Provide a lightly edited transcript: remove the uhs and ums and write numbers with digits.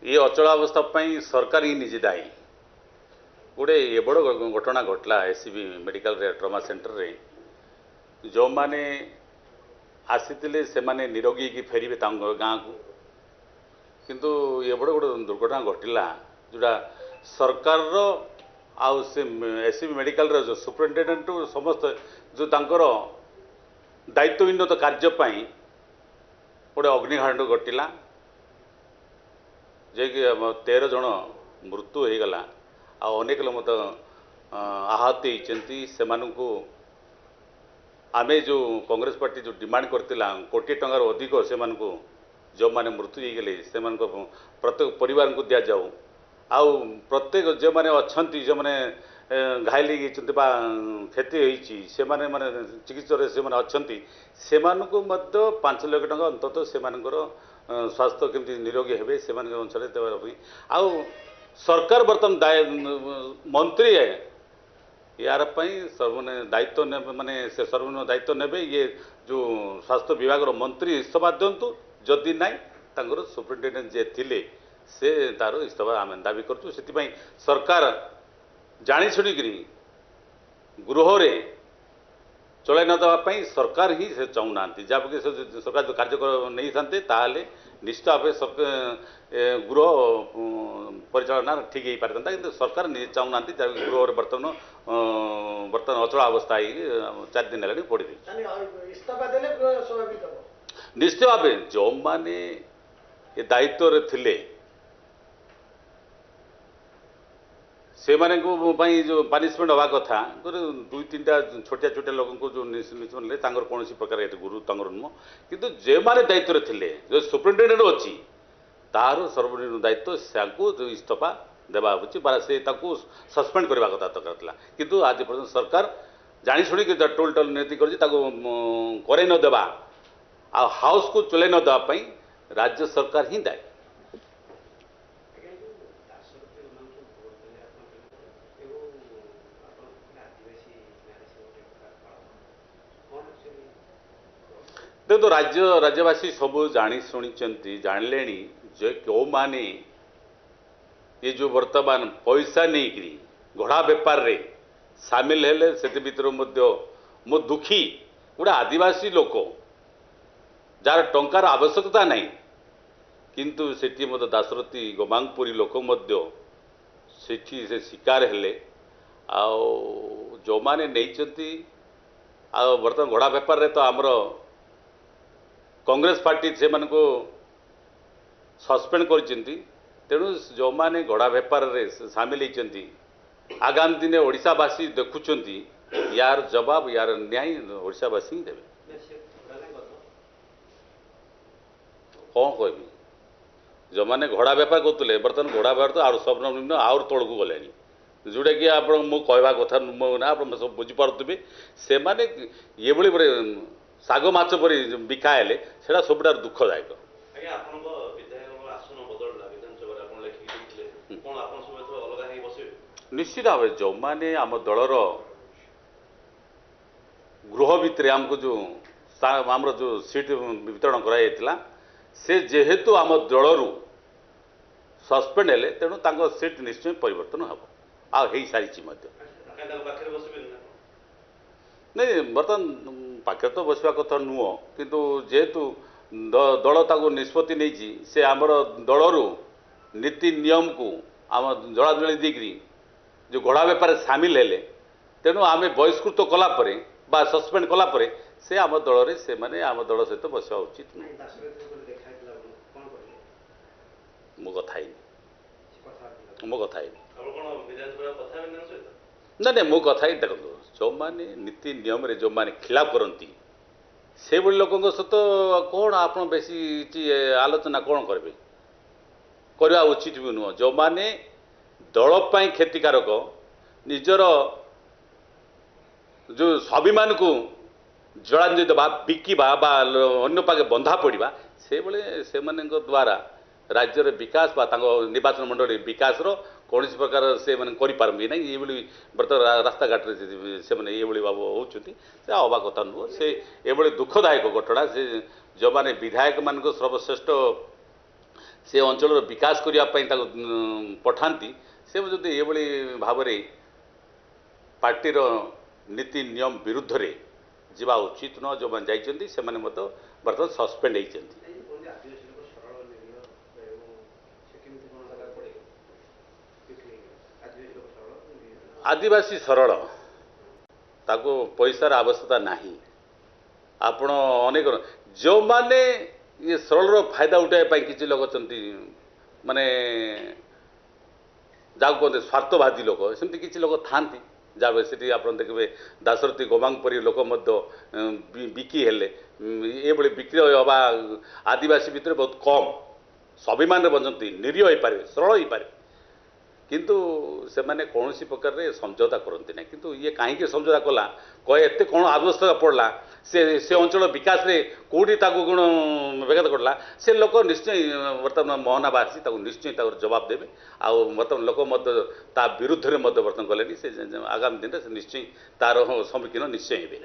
ये अचलावस्था सरकार ही निजे दायी। गोटे ये बड़ घटना घटला एससीबी मेडिकल ट्रमा सेंटर रे जो माने आसीतिले से माने निरोगी की फेरिबे गाँ को किंतु ये बड़ गोटे दुर्घटना घटला जोटा सरकार रो आउ से एससीबी मेडिकल रो जो सुपरिटेडेंट समस्त जो तांकर दायित्वहीनता कार्यपाई गोटे अग्निकांड घटला जे कि 13 जन मृत्यु हो गला अनेक लोग मत आहत होती से आमे जो कांग्रेस पार्टी जो डिमांड करथिला कोटी टंकार अधिक से जो माने मृत्यु होगले से प्रत्येक परिवार को दि जाऊ आउ प्रत्येक जो माने अच्छी जो माने घायल क्षति होती से माने चिकित्सा से माने अच्छी से 5 लाख टंका अंततः से स्वास्थ्य केमती निरोगी हेबे से अनुसार देवाई आउ सरकार बर्तमान मंत्री यार सर्वने दायित्व ने माने से सर्वनिम्न दायित्व नेबे ये जो स्वास्थ्य विभाग मंत्री इस्तीफा दिंतु जदि नाई तांकर सुपरिटेडेंट जे थिले से तार इस्तीफा आम दाबी करूँ से सरकार जानी शुणिकी गृह रे चलाई न देवाई सरकार ही से चाहूना जहाँकि सरकार जो कार्य नहीं था ताले निश्चित भाव गृह परिचालना ठीक हो पारता कि सरकार चाहूना गृह बर्तमान अचल अवस्था 4 दिन है पड़ी निश्चित भाव जो माने ये दायित्व थिले से माने जो पनिशमेंट हवा कथा 2-3टा छोटिया छोटिया लोगों को जो निष्पन्न कौन प्रकार गुरु तंगर नुह किंतु जे माने दायित्व थिले जो सुपरिटेडेंट अच्छी तार सर्वनिम्न दायित्व से इस्तीफा देवा उचित से सस्पेंड करने कथा दरकार था किंतु आज पर्यटन सरकार जानी शुणी टोल टोल नीति कर नदेवा आ हाउस को चल नदेवाई राज्य सरकार ही दायी। देखो राज्यवासी सब जानी शुणी जानले जे क्यों माने ये जो वर्तमान पैसा नहीं घोड़ा बेपार रे सामिल हेले से भीतर मो दुखी गोटे आदिवासी लोक जार टंकार आवश्यकता नहीं किंतु सेठी मत दाशरथी गोमांगपुरी लोक सेठी से शिकार हेले जो माने नहीं बर्तमान घोड़ा बेपार रे तो आमर कांग्रेस पार्टी से सस्पेंड कर तेणु जो माने घोड़ा बेपार रे सामिल होती आगामी दिन ओडिशावासी देखुंट यार जवाब यार न्याय ओडिशावासी ही देवे कौन कहबी जो माने घोड़ा बेपार करते बर्तमान घोड़ा बेपार तो आउ सर्वनिम्न आउर तौक गले जोटा कि आप कहवा कथा ना आप सब बुझीपे से माने ये गोटे साग माछ पर बिकाले से सब दुखदायक निश्चित भाव जो माने आम दलर गृह भितर आमको जो आम जो सीट वितरण कराइला से जेहेतु आम दलू सस्पेंड हेले तेणु सीट निश्चय परिवर्तन हम आ सारी नहीं बर्तमान पाखे तो बसवा कथा नुह किंतु जेहेतु दल ताको निष्पत्ति नहीं से आमर दलरू नीति नियम को आम जलाजली देकरी जो घोड़ा बेपार सामिल हेले तेणु आम बहिष्कृत कलापर बा सस्पेंड कलापर से आम दल से माने आम दल सहित बसवा उचित मो कथा मो कथा नहीं मो कथा देखो जो माने नीति नियम रे जो माने खिलाफ करती से बड़ी लोकों सहित कौन आप बेसी आलोचना कौन करेंगे करवा उचित भी नुह जो माने दलपाई क्षतिकारक निजर जो स्वाभिमान को जलांजलि देवा बिकिबा अन्य पाखे बंधा पड़ा से से द्वारा राज्यर विकास बा निर्वाचन मंडल विकास कौन प्रकार से पारबी ना ये बर्तमान रास्ता घाट से ये भाव होती से हवा कथा नुह से ये दुखदायक घटना से जो माने विधायक मान सर्वश्रेष्ठ से अंचल विकास करने पठाती से जदि ये भाव में पार्टीर नीति नियम विरुद्ध रे जीवा उचित न जो मैंने जाइए से बर्तमान सस्पेंड होती। आदिवासी सरल ताको पैसार आवश्यकता नहीं आपण अनेक जो माने ये सरल फायदा उठाई किसी लोग अच्छा माने जहाँ कहते स्वार्थवादी लोग सेमती किसी लोग था जहाँ से आप देखिए दाशरथी गोमांग परी लोक बिकी हेले ये बिक्री हवा आदिवासी भितर बहुत कम स्वाभिमान बचती निरीह हो पारे सरल हो पारे किंतु से माने कौन सी प्रकार रे समझौता करती ना किंतु ये कहीं समझौता कला कहे एत कौन आवश्यकता पड़ला से अंचल विकास रे कौटी गुण व्याघात करला से लोक निश्चय बर्तमान मोहनाबासी निश्चय जवाब देवे आउ बर्तमान लोक ता विरुद्ध में बर्तमान गले से आगामी दिन में निश्चय तार सम्मुखीन निश्चय हे।